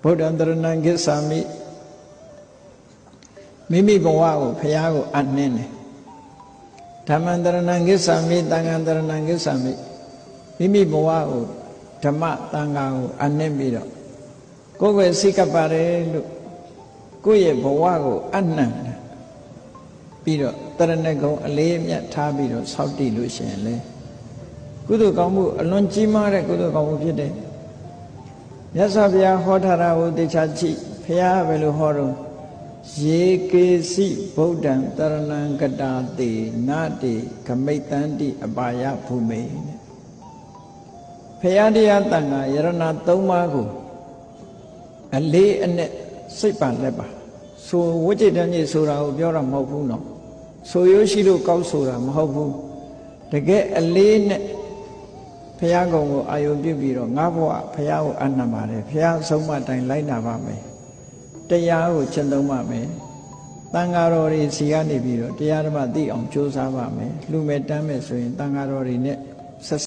ဗုဒ္ဓံတရဏံဂစ္ဆာမိမိမိဘဝကိုဘုရားကိုအနှင်းတယ်ဓမ္မံတရဏံဂစ္ဆာမိသံဃံတရဏံဂစ္ဆာမိမိမိဘဝကိုဓမ္မသံဃာကိုအနှင်းပြီးတော့ကိုယ်ပဲစိတ်ကပ်ပါတယ်လို့ကိုယ့်ရဲ့ဘဝကိုအနှံ့ပြီးတော့တရဏဂုံအလေးအမြတ်ထားပြီးတော့ဆောက်တည်လို့ရှိရင်လေကုသိုလ်ကောင်းမှုအလွန်ကြီးမားတဲ့ကုသိုလ်ကောင်းမှုဖြစ်တယ်မြတ်စွာဘုရားဟောထားတာကိုသိချာကြည့်ဘုရားဘယ်လိုဟောတော့ယေကေစီဗုဒ္ဓံတရဏံကတာတိနာတိဂမိတ်တန္တိအပါယភူမေဘုရားတရားတန်ခါယရဏသုံးပါးကိုအလေးအနက်စိတ်ပါလက်ပါဆိုဝိจิตတညိဆိုတာကိုပြောတာမဟုတ်ဘူးနော်ဆိုရိုးရှိလို့ကောက်ဆိုတာမဟုတ်ဘူးတကယ်အလေးနဲ့ဘုရားကုံကိုအာယုံပြုပြီးတော့ငါဘဝဘုရားကိုအနှံပါတယ်ဘုရားဆုံးမတိုင်းလိုက်နာပါမယ်တရားကိုကျင့်သုံးပါမယ်တန်ဃာတော်တွေစီကနေပြီးတော့တရားဓမ္မသိအောင်ကြိုးစားပါမယ်လူမဲ့တမ်းမဲ့ဆိုရင်တန်ဃာတော်တွေနဲ့ဆက်